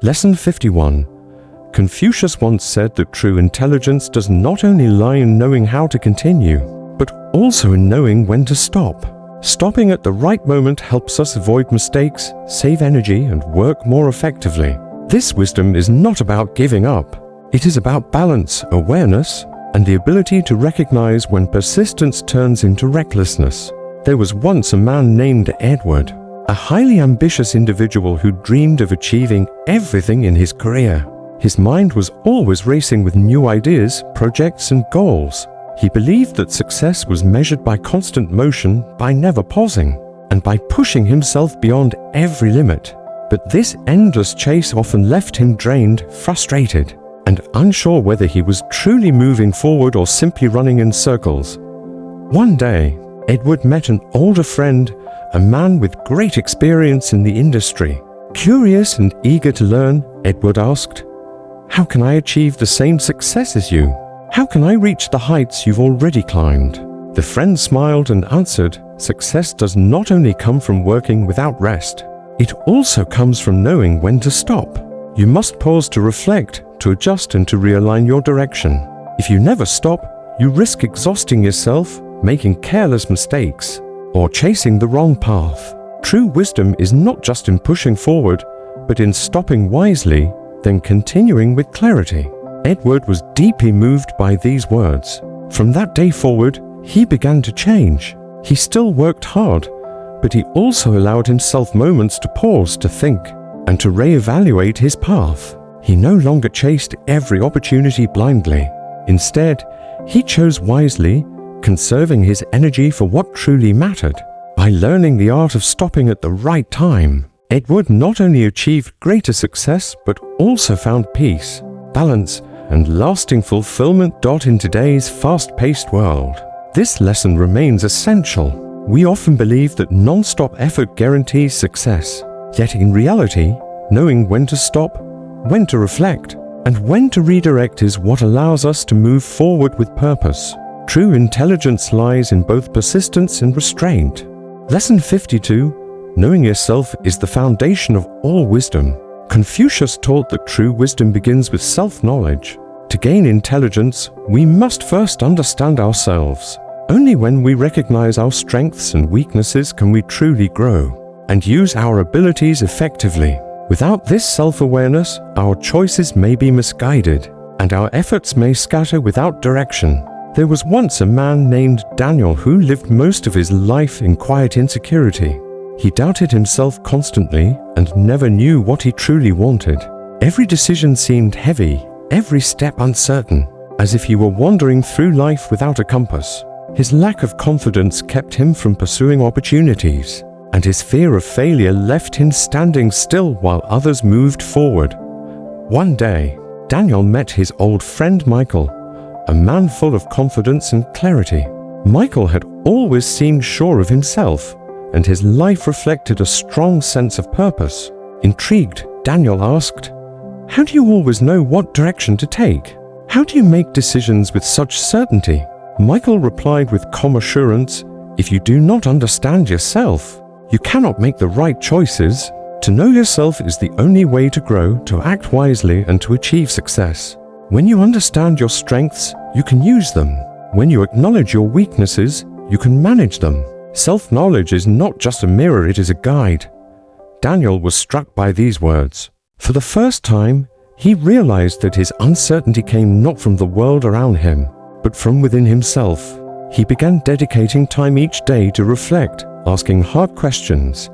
Lesson 51. Confucius once said that true intelligence does not only lie in knowing how to continue, but also in knowing when to stop. Stopping at the right moment helps us avoid mistakes, save energy, and work more effectively. This wisdom is not about giving up. It is about balance, awareness, and the ability to recognize when persistence turns into recklessness. There was once a man named Edward, a highly ambitious individual who dreamed of achieving everything in his career. His mind was always racing with new ideas, projects, and goals. He believed that success was measured by constant motion, by never pausing, and by pushing himself beyond every limit. But this endless chase often left him drained, frustrated, and unsure whether he was truly moving forward or simply running in circles. One day, Edward met an older friend, a man with great experience in the industry. Curious and eager to learn, Edward asked, "How can I achieve the same success as you? How can I reach the heights you've already climbed?" The friend smiled and answered, "Success does not only come from working without rest. It also comes from knowing when to stop. You must pause to reflect, to adjust, and to realign your direction. If you never stop, you risk exhausting yourself, making careless mistakes, or chasing the wrong path." True wisdom is not just in pushing forward, but in stopping wisely, then continuing with clarity. Edward was deeply moved by these words. From that day forward, he began to change. He still worked hard, but he also allowed himself moments to pause, to think, and to reevaluate his path. He no longer chased every opportunity blindly. Instead, he chose wisely, conserving his energy for what truly mattered. By learning the art of stopping at the right time, Edward not only achieved greater success, but also found peace, balance, and lasting fulfillment. In today's fast-paced world, this lesson remains essential. We often believe that non-stop effort guarantees success. Yet in reality, knowing when to stop, when to reflect, and when to redirect is what allows us to move forward with purpose. True intelligence lies in both persistence and restraint. Lesson 52. Knowing yourself is the foundation of all wisdom. Confucius taught that true wisdom begins with self-knowledge. To gain intelligence, we must first understand ourselves. Only when we recognize our strengths and weaknesses can we truly grow and use our abilities effectively. Without this self-awareness, our choices may be misguided, and our efforts may scatter without direction. There was once a man named Daniel who lived most of his life in quiet insecurity. He doubted himself constantly and never knew what he truly wanted. Every decision seemed heavy, every step uncertain, as if he were wandering through life without a compass. His lack of confidence kept him from pursuing opportunities, and his fear of failure left him standing still while others moved forward. One day, Daniel met his old friend Michael, a man full of confidence and clarity. Michael had always seemed sure of himself, and his life reflected a strong sense of purpose. Intrigued, Daniel asked, "How do you always know what direction to take? How do you make decisions with such certainty?" Michael replied with calm assurance, "If you do not understand yourself, you cannot make the right choices. To know yourself is the only way to grow, to act wisely, and to achieve success. When you understand your strengths, you can use them. When you acknowledge your weaknesses, you can manage them. Self-knowledge is not just a mirror, it is a guide." Daniel was struck by these words. For the first time, he realized that his uncertainty came not from the world around him, but from within himself. He began dedicating time each day to reflect, asking hard questions.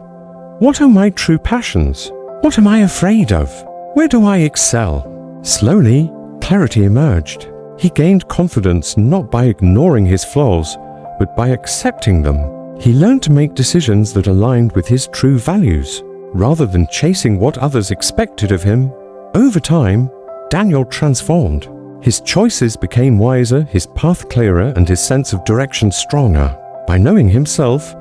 What are my true passions? What am I afraid of? Where do I excel? Slowly, clarity emerged. He gained confidence not by ignoring his flaws, but by accepting them. He learned to make decisions that aligned with his true values, rather than chasing what others expected of him. Over time, Daniel transformed. His choices became wiser, his path clearer, and his sense of direction stronger. By knowing himself,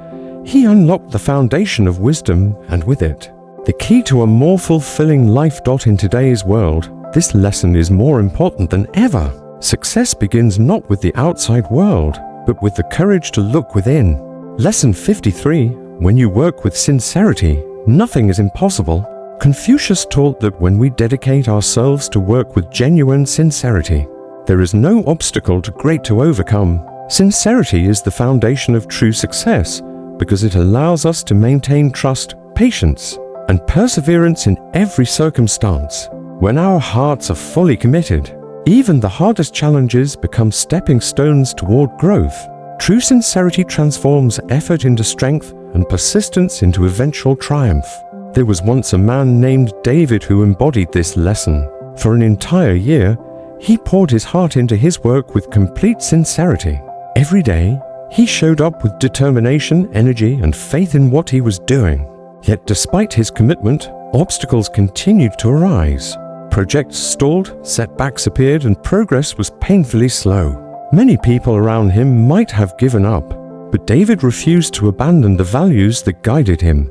he unlocked the foundation of wisdom, and with it, the key to a more fulfilling life. In today's world, this lesson is more important than ever. Success begins not with the outside world, but with the courage to look within. Lesson 53. When you work with sincerity, nothing is impossible. Confucius taught that when we dedicate ourselves to work with genuine sincerity, there is no obstacle too great to overcome. Sincerity is the foundation of true success because it allows us to maintain trust, patience, and perseverance in every circumstance. When our hearts are fully committed, even the hardest challenges become stepping stones toward growth. True sincerity transforms effort into strength and persistence into eventual triumph. There was once a man named David who embodied this lesson. For an entire year, he poured his heart into his work with complete sincerity. Every day, he showed up with determination, energy, and faith in what he was doing. Yet despite his commitment, obstacles continued to arise. Projects stalled, setbacks appeared, and progress was painfully slow. Many people around him might have given up, but David refused to abandon the values that guided him.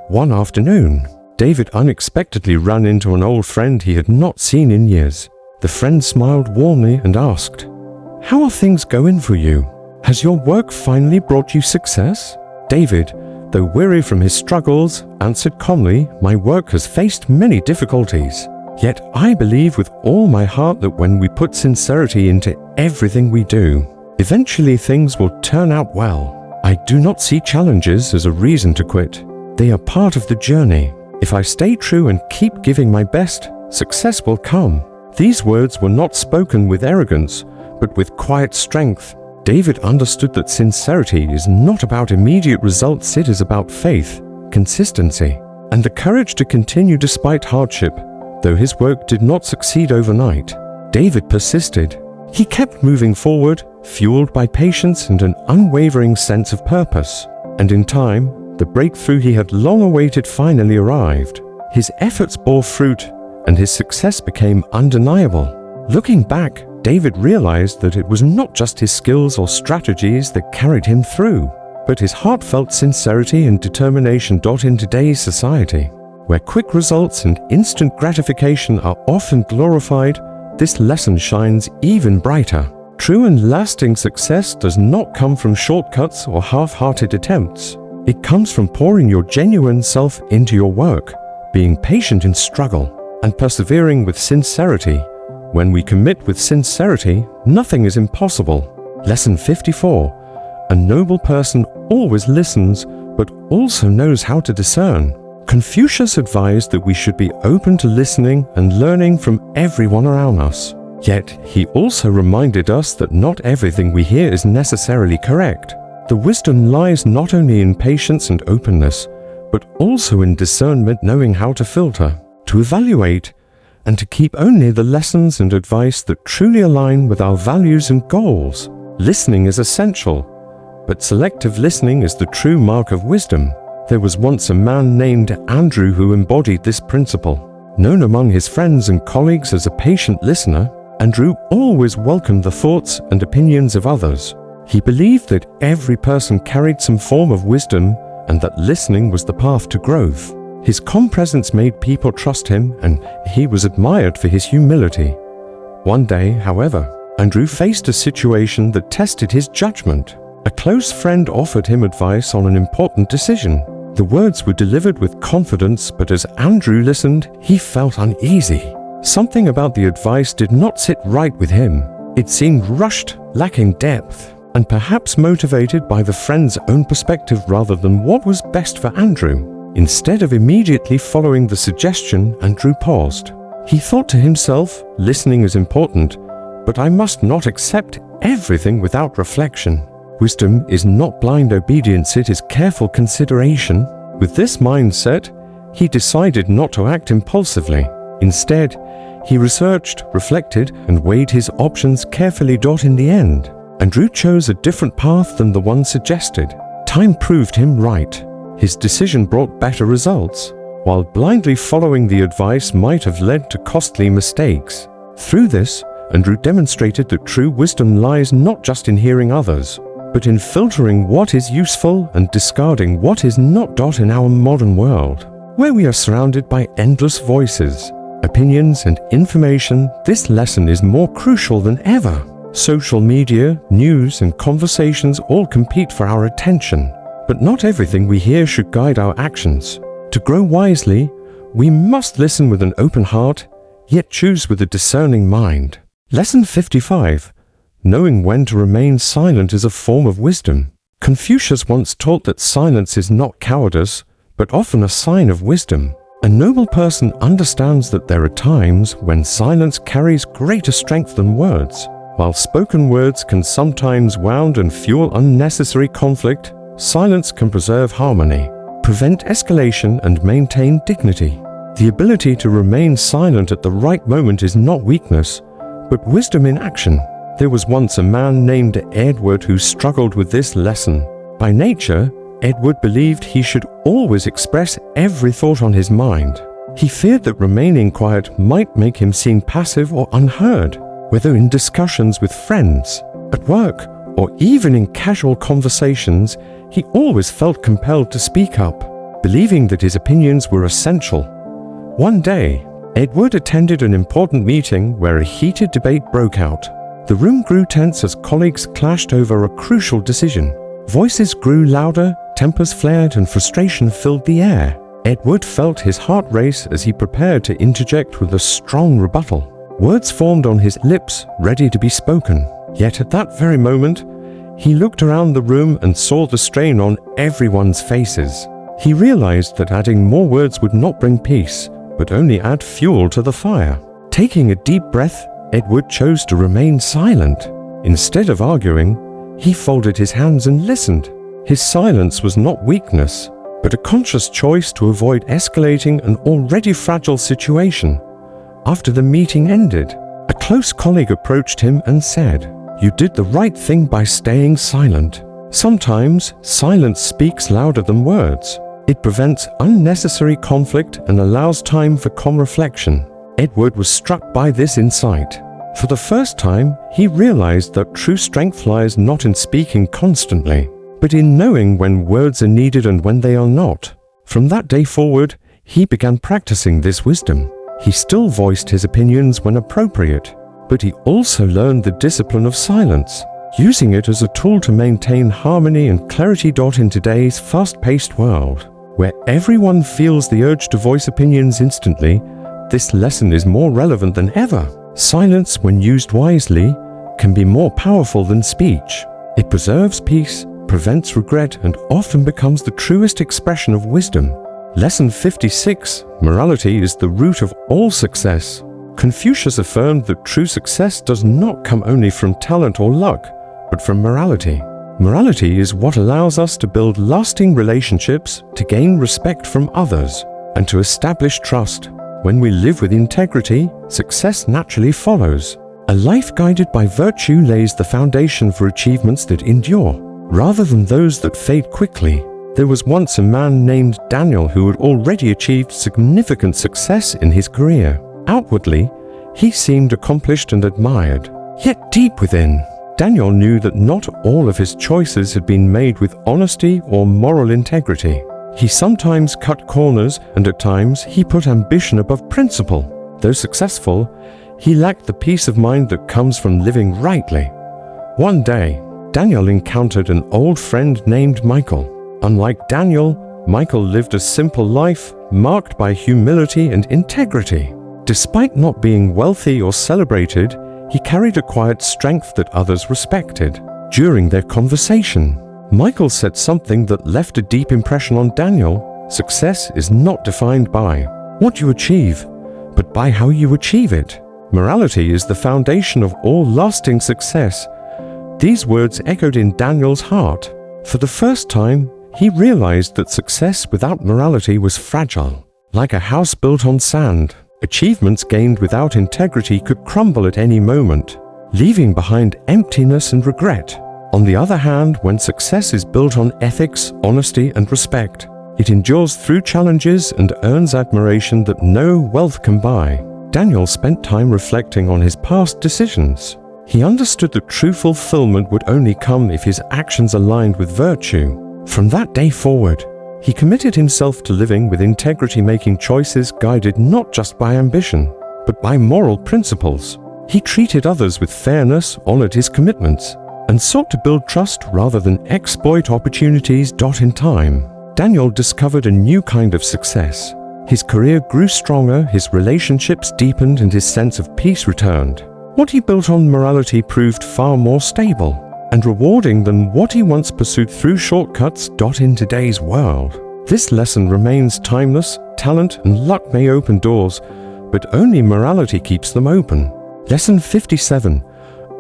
One afternoon, David unexpectedly ran into an old friend he had not seen in years. The friend smiled warmly and asked, "How are things going for you? Has your work finally brought you success?" David, though weary from his struggles, answered calmly, "My work has faced many difficulties. Yet I believe with all my heart that when we put sincerity into everything we do, eventually things will turn out well. I do not see challenges as a reason to quit. They are part of the journey. If I stay true and keep giving my best, success will come." These words were not spoken with arrogance, but with quiet strength. David understood that sincerity is not about immediate results, it is about faith, consistency, and the courage to continue despite hardship. Though his work did not succeed overnight, David persisted. He kept moving forward, fueled by patience and an unwavering sense of purpose. And in time, the breakthrough he had long awaited finally arrived. His efforts bore fruit, and his success became undeniable. Looking back, David realized that it was not just his skills or strategies that carried him through, but his heartfelt sincerity and determination. In today's society, where quick results and instant gratification are often glorified, this lesson shines even brighter. True and lasting success does not come from shortcuts or half-hearted attempts. It comes from pouring your genuine self into your work, being patient in struggle, and persevering with sincerity. When we commit with sincerity, nothing is impossible. Lesson 54. A noble person always listens, but also knows how to discern. Confucius advised that we should be open to listening and learning from everyone around us. Yet, he also reminded us that not everything we hear is necessarily correct. The wisdom lies not only in patience and openness, but also in discernment, knowing how to filter, to evaluate, and to keep only the lessons and advice that truly align with our values and goals. Listening is essential, but selective listening is the true mark of wisdom. There was once a man named Andrew who embodied this principle. Known among his friends and colleagues as a patient listener, Andrew always welcomed the thoughts and opinions of others. He believed that every person carried some form of wisdom and that listening was the path to growth. His calm presence made people trust him, and he was admired for his humility. One day, however, Andrew faced a situation that tested his judgment. A close friend offered him advice on an important decision. The words were delivered with confidence, but as Andrew listened, he felt uneasy. Something about the advice did not sit right with him. It seemed rushed, lacking depth, and perhaps motivated by the friend's own perspective rather than what was best for Andrew. Instead of immediately following the suggestion, Andrew paused. He thought to himself, listening is important, but I must not accept everything without reflection. Wisdom is not blind obedience, it is careful consideration. With this mindset, he decided not to act impulsively. Instead, he researched, reflected, and weighed his options carefully. In the end, Andrew chose a different path than the one suggested. Time proved him right. His decision brought better results, while blindly following the advice might have led to costly mistakes. Through this, Andrew demonstrated that true wisdom lies not just in hearing others, but in filtering what is useful and discarding what is not. In our modern world, where we are surrounded by endless voices, opinions, and information, this lesson is more crucial than ever. Social media, news, and conversations all compete for our attention. But not everything we hear should guide our actions. To grow wisely, we must listen with an open heart, yet choose with a discerning mind. Lesson 55. Knowing when to remain silent is a form of wisdom. Confucius once taught that silence is not cowardice, but often a sign of wisdom. A noble person understands that there are times when silence carries greater strength than words. While spoken words can sometimes wound and fuel unnecessary conflict, silence can preserve harmony, prevent escalation, and maintain dignity. The ability to remain silent at the right moment is not weakness, but wisdom in action. There was once a man named Edward who struggled with this lesson. By nature, Edward believed he should always express every thought on his mind. He feared that remaining quiet might make him seem passive or unheard, whether in discussions with friends, at work, or even in casual conversations. He always felt compelled to speak up, believing that his opinions were essential. One day, Edward attended an important meeting where a heated debate broke out. The room grew tense as colleagues clashed over a crucial decision. Voices grew louder, tempers flared, and frustration filled the air. Edward felt his heart race as he prepared to interject with a strong rebuttal. Words formed on his lips, ready to be spoken. Yet at that very moment, he looked around the room and saw the strain on everyone's faces. He realized that adding more words would not bring peace, but only add fuel to the fire. Taking a deep breath, Edward chose to remain silent. Instead of arguing, he folded his hands and listened. His silence was not weakness, but a conscious choice to avoid escalating an already fragile situation. After the meeting ended, a close colleague approached him and said, "You did the right thing by staying silent." Sometimes, silence speaks louder than words. It prevents unnecessary conflict and allows time for calm reflection. Edward was struck by this insight. For the first time, he realized that true strength lies not in speaking constantly, but in knowing when words are needed and when they are not. From that day forward, he began practicing this wisdom. He still voiced his opinions when appropriate, but he also learned the discipline of silence, using it as a tool to maintain harmony and clarity. In today's fast-paced world, where everyone feels the urge to voice opinions instantly, this lesson is more relevant than ever. Silence, when used wisely, can be more powerful than speech. It preserves peace, prevents regret, and often becomes the truest expression of wisdom. Lesson 56. Morality is the root of all success. Confucius affirmed that true success does not come only from talent or luck, but from morality. Morality is what allows us to build lasting relationships, to gain respect from others, and to establish trust. When we live with integrity, success naturally follows. A life guided by virtue lays the foundation for achievements that endure, rather than those that fade quickly. There was once a man named Daniel who had already achieved significant success in his career. Outwardly, he seemed accomplished and admired. Yet deep within, Daniel knew that not all of his choices had been made with honesty or moral integrity. He sometimes cut corners, and at times he put ambition above principle. Though successful, he lacked the peace of mind that comes from living rightly. One day, Daniel encountered an old friend named Michael. Unlike Daniel, Michael lived a simple life marked by humility and integrity. Despite not being wealthy or celebrated, he carried a quiet strength that others respected. During their conversation, Michael said something that left a deep impression on Daniel. Success is not defined by what you achieve, but by how you achieve it. Morality is the foundation of all lasting success. These words echoed in Daniel's heart. For the first time, he realized that success without morality was fragile. Like a house built on sand, achievements gained without integrity could crumble at any moment, leaving behind emptiness and regret. On the other hand, when success is built on ethics, honesty, and respect, it endures through challenges and earns admiration that no wealth can buy. Daniel spent time reflecting on his past decisions. He understood that true fulfillment would only come if his actions aligned with virtue. From that day forward, he committed himself to living with integrity, making choices guided not just by ambition, but by moral principles. He treated others with fairness, honored his commitments, and sought to build trust rather than exploit opportunities. In time, Daniel discovered a new kind of success. His career grew stronger, his relationships deepened, and his sense of peace returned. What he built on morality proved far more stable and rewarding than what he once pursued through shortcuts. In today's world, this lesson remains timeless. Talent and luck may open doors, but only morality keeps them open. Lesson 57.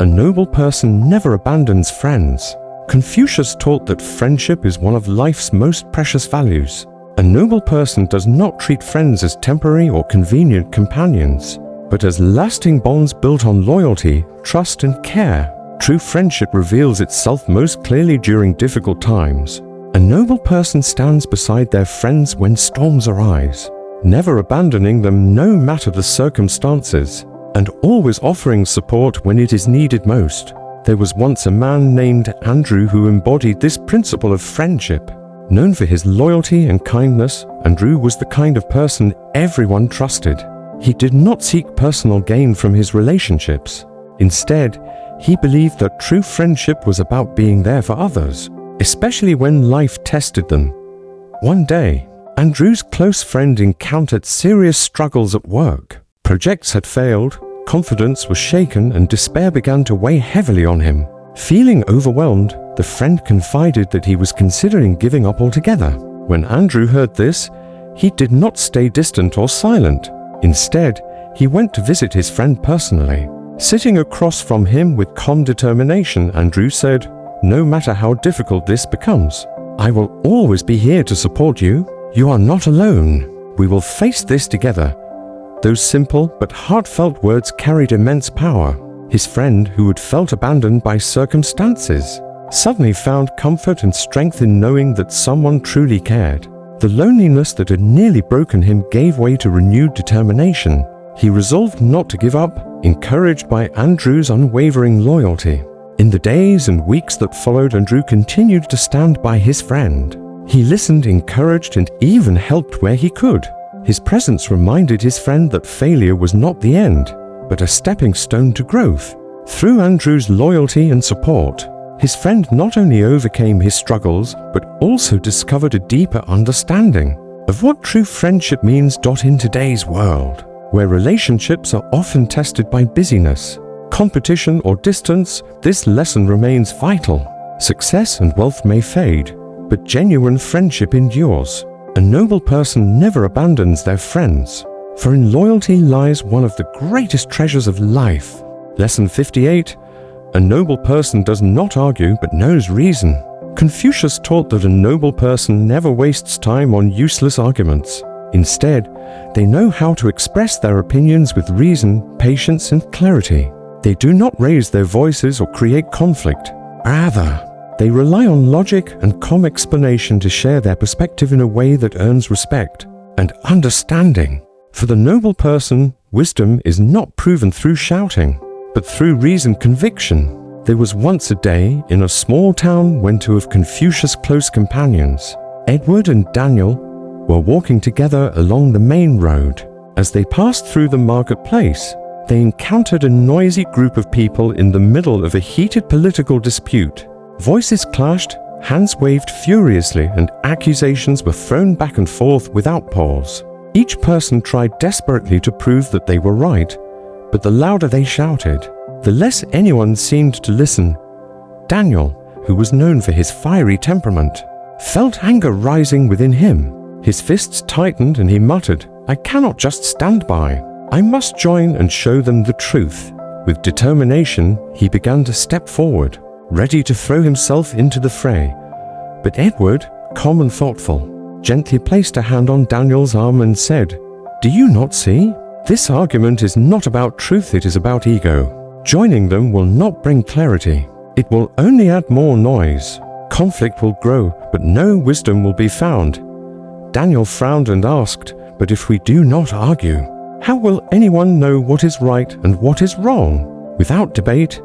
A noble person never abandons friends. Confucius taught that friendship is one of life's most precious values. A noble person does not treat friends as temporary or convenient companions, but as lasting bonds built on loyalty, trust, and care. True friendship reveals itself most clearly during difficult times. A noble person stands beside their friends when storms arise, never abandoning them no matter the circumstances, and always offering support when it is needed most. There was once a man named Andrew who embodied this principle of friendship. Known for his loyalty and kindness, Andrew was the kind of person everyone trusted. He did not seek personal gain from his relationships. Instead, he believed that true friendship was about being there for others, especially when life tested them. One day, Andrew's close friend encountered serious struggles at work. Projects had failed, confidence was shaken, and despair began to weigh heavily on him. Feeling overwhelmed, the friend confided that he was considering giving up altogether. When Andrew heard this, he did not stay distant or silent. Instead, he went to visit his friend personally. Sitting across from him with calm determination, Andrew said, "No matter how difficult this becomes, I will always be here to support you. You are not alone. We will face this together." Those simple but heartfelt words carried immense power. His friend, who had felt abandoned by circumstances, suddenly found comfort and strength in knowing that someone truly cared. The loneliness that had nearly broken him gave way to renewed determination. He resolved not to give up, encouraged by Andrew's unwavering loyalty. In the days and weeks that followed, Andrew continued to stand by his friend. He listened, encouraged, and even helped where he could. His presence reminded his friend that failure was not the end, but a stepping stone to growth. Through Andrew's loyalty and support, his friend not only overcame his struggles, but also discovered a deeper understanding of what true friendship means. In today's world, where relationships are often tested by busyness, competition, or distance, this lesson remains vital. Success and wealth may fade, but genuine friendship endures. A noble person never abandons their friends, for in loyalty lies one of the greatest treasures of life. Lesson 58. A noble person does not argue but knows reason. Confucius taught that a noble person never wastes time on useless arguments. Instead, they know how to express their opinions with reason, patience, and clarity. They do not raise their voices or create conflict. Rather, they rely on logic and calm explanation to share their perspective in a way that earns respect and understanding. For the noble person, wisdom is not proven through shouting, but through reasoned conviction. There was once a day in a small town when two of Confucius' close companions, Edward and Daniel, were walking together along the main road. As they passed through the marketplace, they encountered a noisy group of people in the middle of a heated political dispute. Voices clashed, hands waved furiously, and accusations were thrown back and forth without pause. Each person tried desperately to prove that they were right, but the louder they shouted, the less anyone seemed to listen. Daniel, who was known for his fiery temperament, felt anger rising within him. His fists tightened and he muttered, "I cannot just stand by. I must join and show them the truth." With determination, he began to step forward, ready to throw himself into the fray. But Edward, calm and thoughtful, gently placed a hand on Daniel's arm and said, "Do you not see? This argument is not about truth, it is about ego. Joining them will not bring clarity. It will only add more noise. Conflict will grow, but no wisdom will be found." Daniel frowned and asked, "But if we do not argue, how will anyone know what is right and what is wrong? Without debate,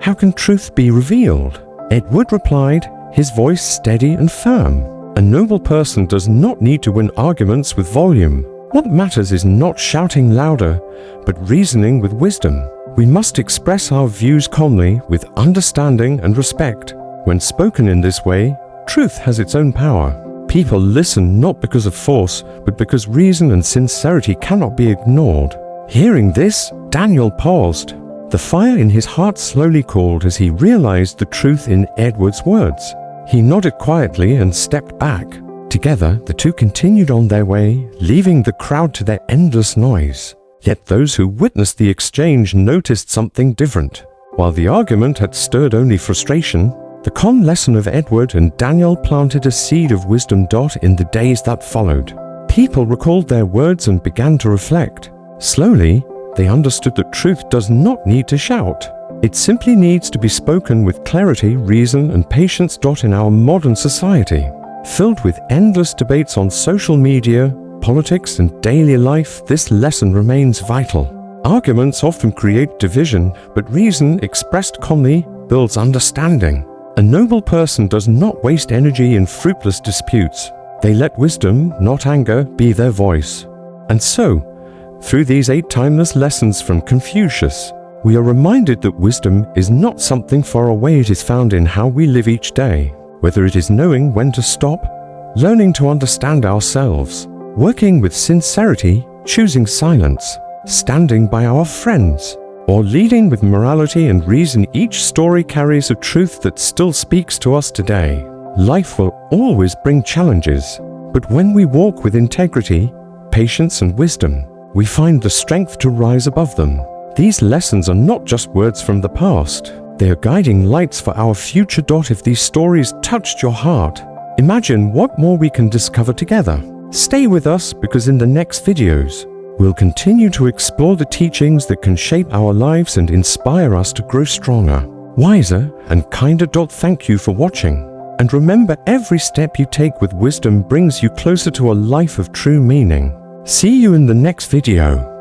how can truth be revealed?" Edward replied, his voice steady and firm, "A noble person does not need to win arguments with volume. What matters is not shouting louder, but reasoning with wisdom. We must express our views calmly, with understanding and respect. When spoken in this way, truth has its own power. People listen not because of force, but because reason and sincerity cannot be ignored. Hearing this, Daniel paused. The fire in his heart slowly cooled as he realized the truth in Edward's words. He nodded quietly and stepped back. Together, the two continued on their way, leaving the crowd to their endless noise. Yet those who witnessed the exchange noticed something different. While the argument had stirred only frustration, the con lesson of Edward and Daniel planted a seed of wisdom. In the days that followed, people recalled their words and began to reflect. Slowly, they understood that truth does not need to shout. It simply needs to be spoken with clarity, reason, and patience. In our modern society, filled with endless debates on social media, politics, and daily life, this lesson remains vital. Arguments often create division, but reason expressed calmly builds understanding. A noble person does not waste energy in fruitless disputes. They let wisdom, not anger, be their voice. And so, through these 8 timeless lessons from Confucius, we are reminded that wisdom is not something far away. It is found in how we live each day, whether it is knowing when to stop, learning to understand ourselves, working with sincerity, choosing silence, standing by our friends, or leading with morality and reason. Each story carries a truth that still speaks to us today. Life will always bring challenges, but when we walk with integrity, patience, and wisdom, we find the strength to rise above them. These lessons are not just words from the past, they are guiding lights for our future. If these stories touched your heart, imagine what more we can discover together. Stay with us, because in the next videos, we'll continue to explore the teachings that can shape our lives and inspire us to grow stronger, wiser, and kinder. Thank you for watching. And remember, every step you take with wisdom brings you closer to a life of true meaning. See you in the next video.